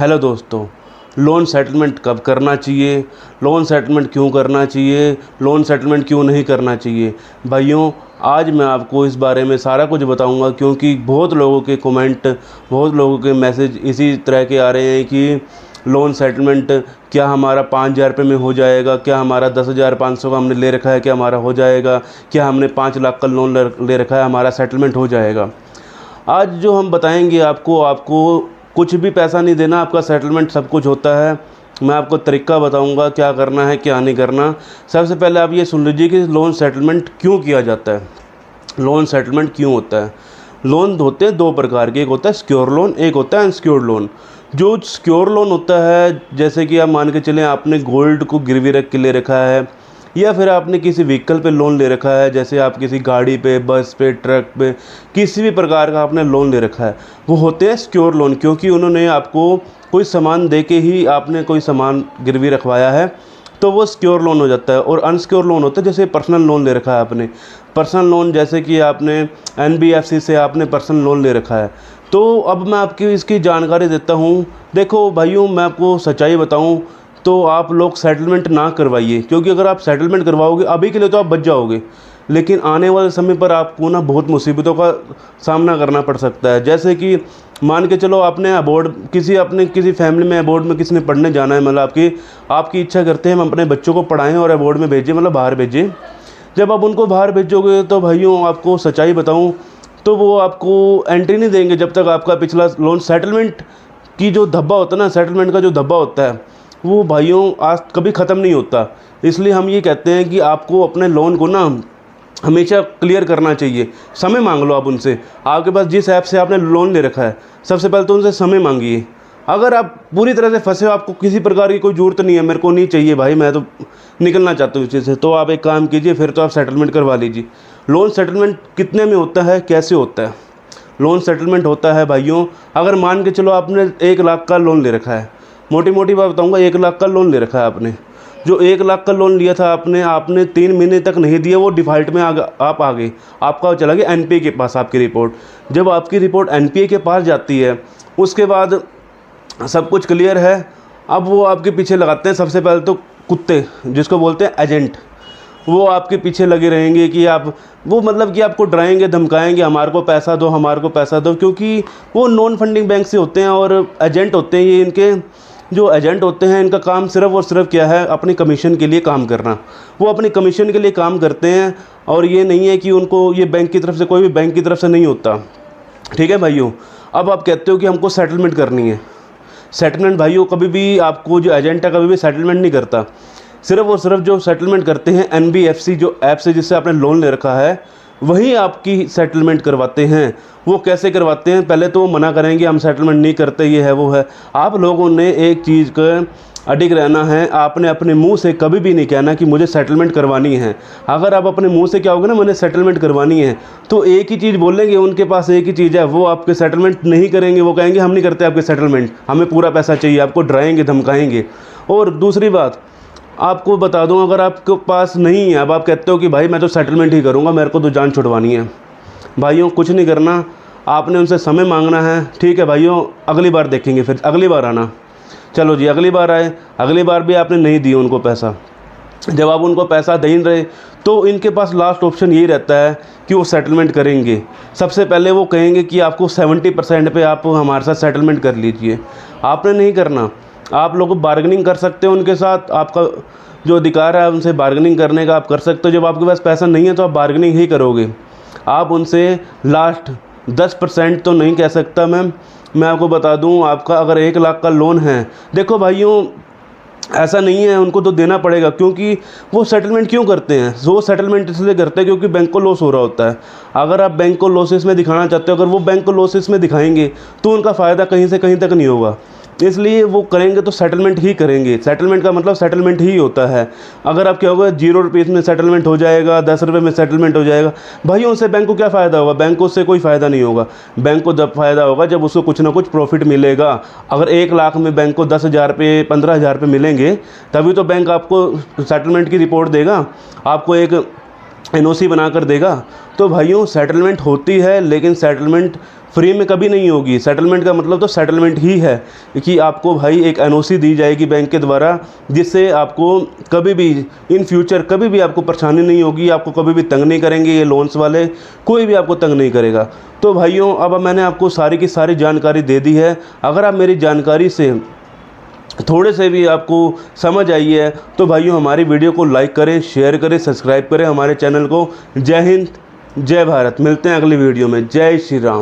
Hello दोस्तों, loan settlement कब करना चाहिए, लोन सेटलमेंट क्यों करना चाहिए, लोन सेटलमेंट क्यों नहीं करना चाहिए। भाइयों, आज मैं आपको इस बारे में सारा कुछ बताऊंगा, क्योंकि बहुत लोगों के कमेंट, बहुत लोगों के मैसेज इसी तरह के आ रहे हैं कि लोन सेटलमेंट क्या हमारा 5,000 रुपये में हो जाएगा, क्या हमारा 10,500 का हमने ले रखा है क्या हमारा हो जाएगा, क्या हमने 5 लाख का लोन ले रखा है हमारा सेटलमेंट हो जाएगा। आज जो हम बताएंगे आपको कुछ भी पैसा नहीं देना, आपका सेटलमेंट सब कुछ होता है। मैं आपको तरीका बताऊंगा क्या करना है क्या नहीं करना। सबसे पहले आप ये सुन लीजिए कि लोन सेटलमेंट क्यों किया जाता है, लोन सेटलमेंट क्यों होता है। लोन होते हैं दो प्रकार के, एक होता है सिक्योर लोन, एक होता है अनसिक्योर्ड लोन। जो सिक्योर लोन होता है, जैसे कि आप मान के चलें आपने गोल्ड को गिरवी रख के ले रखा है, या फिर आपने किसी व्हीकल पे लोन ले रखा है, जैसे आप किसी गाड़ी पे, बस पे, ट्रक पे, किसी भी प्रकार का आपने लोन ले रखा है, वो होते हैं सिक्योर लोन। क्योंकि उन्होंने आपको कोई सामान दे के ही आपने कोई सामान गिरवी रखवाया है, तो वो सिक्योर लोन हो जाता है। और अनसिक्योर लोन होता है, जैसे पर्सनल लोन ले रखा है आपने, पर्सनल लोन जैसे कि आपने NBFC से आपने पर्सनल लोन ले रखा है। तो अब मैं आपकी इसकी जानकारी देता हूँ। देखो भाइयों, मैं आपको सच्चाई बताऊँ तो आप लोग सेटलमेंट ना करवाइए, क्योंकि अगर आप सेटलमेंट करवाओगे अभी के लिए तो आप बच जाओगे, लेकिन आने वाले समय पर आपको ना बहुत मुसीबतों का सामना करना पड़ सकता है। जैसे कि मान के चलो आपने अबॉर्ड किसी फैमिली में अबॉर्ड में किसी ने पढ़ने जाना है, मतलब आपकी इच्छा करते हैं हम अपने बच्चों को पढ़ाएं और अबॉर्ड में भेजें, मतलब बाहर भेजें। जब आप उनको बाहर भेजोगे तो भाइयों आपको सच्चाई बताऊँ तो वो आपको एंट्री नहीं देंगे जब तक आपका पिछला लोन सेटलमेंट की जो धब्बा होता है ना, सेटलमेंट का जो धब्बा होता है वो भाइयों आज कभी ख़त्म नहीं होता। इसलिए हम ये कहते हैं कि आपको अपने लोन को ना हमेशा क्लियर करना चाहिए। समय मांग लो आप उनसे, आपके पास जिस ऐप से आपने लोन ले रखा है सबसे पहले तो उनसे समय मांगिए। अगर आप पूरी तरह से फंसे हो, आपको किसी प्रकार की कोई ज़रूरत नहीं है, मेरे को नहीं चाहिए भाई, मैं तो निकलना चाहता हूँ इस चीज़ से, तो आप एक काम कीजिए, फिर तो आप सेटलमेंट करवा लीजिए। लोन सेटलमेंट कितने में होता है, कैसे होता है लोन सेटलमेंट? होता है भाइयों, अगर मान के चलो आपने 1 लाख का लोन ले रखा है, मोटी मोटी बात बताऊंगा, 1 लाख का लोन ले रखा है आपने। जो 1 लाख का लोन लिया था आपने 3 महीने तक नहीं दिया, वो डिफ़ॉल्ट में आप आ गए, आपका चला गया NPA के पास आपकी रिपोर्ट। जब आपकी रिपोर्ट NPA के पास जाती है, उसके बाद सब कुछ क्लियर है, अब वो आपके पीछे लगाते हैं सबसे पहले तो कुत्ते, जिसको बोलते हैं एजेंट। वो आपके पीछे लगे रहेंगे कि वो मतलब कि आपको डराएंगे, धमकाएंगे, हमारे को पैसा दो, हमारे को पैसा दो, क्योंकि वो नॉन फंडिंग बैंक से होते हैं और एजेंट होते हैं। ये इनके जो एजेंट होते हैं इनका काम सिर्फ़ और सिर्फ क्या है, अपनी कमीशन के लिए काम करना। वो अपनी कमीशन के लिए काम करते हैं, और ये नहीं है कि उनको ये बैंक की तरफ से, कोई भी बैंक की तरफ से नहीं होता। ठीक है भाइयों, अब आप कहते हो कि हमको सेटलमेंट करनी है। सेटलमेंट भाइयों कभी भी आपको जो एजेंट है कभी भी सेटलमेंट नहीं करता। सिर्फ़ और सिर्फ जो सेटलमेंट करते हैं NBFC जो ऐप से, जिससे आपने लोन ले रखा है, वही आपकी सेटलमेंट करवाते हैं। वो कैसे करवाते हैं? पहले तो वो मना करेंगे हम सेटलमेंट नहीं करते, ये है वो है। आप लोगों ने एक चीज़ का अडिग रहना है, आपने अपने मुंह से कभी भी नहीं कहना कि मुझे सेटलमेंट करवानी है। अगर आप अपने मुंह से क्या होगा ना, मैंने सेटलमेंट करवानी है, तो एक ही चीज़ बोलेंगे, उनके पास एक ही चीज़ है, वो आपके सेटलमेंट नहीं करेंगे। वो कहेंगे हम नहीं करते आपके सेटलमेंट, हमें पूरा पैसा चाहिए, आपको डराएंगे, धमकाएंगे। और दूसरी बात आपको बता दूं, अगर आपके पास नहीं है, अब आप कहते हो कि भाई मैं तो सेटलमेंट ही करूंगा, मेरे को तो जान छुड़वानी है, भाइयों कुछ नहीं करना, आपने उनसे समय मांगना है। ठीक है भाइयों, अगली बार देखेंगे, फिर अगली बार आना। चलो जी, अगली बार आए, अगली बार भी आपने नहीं दिया उनको पैसा। जब आप उनको पैसा दे नहीं रहे तो इनके पास लास्ट ऑप्शन यही रहता है कि वो सेटलमेंट करेंगे। सबसे पहले वो कहेंगे कि आपको 70% पे आप हमारे साथ सेटलमेंट कर लीजिए। आपने नहीं करना, आप लोग बार्गेनिंग कर सकते हो उनके साथ, आपका जो अधिकार है उनसे बार्गेनिंग करने का आप कर सकते हो। जब आपके पास पैसा नहीं है तो आप बार्गेनिंग ही करोगे। आप उनसे लास्ट 10% तो नहीं कह सकता मैं आपको बता दूं, आपका अगर 1 लाख का लोन है, देखो भाइयों ऐसा नहीं है, उनको तो देना पड़ेगा। क्योंकि वो सेटलमेंट क्यों करते हैं? वो सेटलमेंट इसलिए करते हैं क्योंकि बैंक को लॉस हो रहा होता है। अगर आप बैंक को लॉसेस में दिखाना चाहते हो, अगर वो बैंक को लॉसेस में दिखाएंगे तो उनका फ़ायदा कहीं से कहीं तक नहीं होगा। इसलिए वो करेंगे तो सेटलमेंट ही करेंगे। सेटलमेंट का मतलब सेटलमेंट ही होता है। अगर आप क्या होगा, 0 रुपीज़ में सेटलमेंट हो जाएगा, 10 रुपये में सेटलमेंट हो जाएगा, भाइयों उससे बैंक को क्या फ़ायदा होगा? बैंक को उससे कोई फ़ायदा नहीं होगा। बैंक को जब फ़ायदा होगा जब उसको कुछ ना कुछ प्रॉफिट मिलेगा। अगर 1 लाख में बैंक को 10,000 रुपये, 15,000 रुपये मिलेंगे, तभी तो बैंक आपको सेटलमेंट की रिपोर्ट देगा, आपको एक NOC बना कर देगा। तो भाइयों सेटलमेंट होती है, लेकिन सेटलमेंट फ्री में कभी नहीं होगी। सेटलमेंट का मतलब तो सेटलमेंट ही है कि आपको भाई एक एनओसी दी जाएगी बैंक के द्वारा, जिससे आपको कभी भी इन फ्यूचर कभी भी आपको परेशानी नहीं होगी, आपको कभी भी तंग नहीं करेंगे ये लोन्स वाले, कोई भी आपको तंग नहीं करेगा। तो भाइयों अब मैंने आपको सारी की सारी जानकारी दे दी है। अगर आप मेरी जानकारी से थोड़े से भी आपको समझ आई है तो भाइयों हमारी वीडियो को लाइक करें, शेयर करें, सब्सक्राइब करें हमारे चैनल को। जय हिंद, जय भारत। मिलते हैं अगली वीडियो में। जय श्री राम।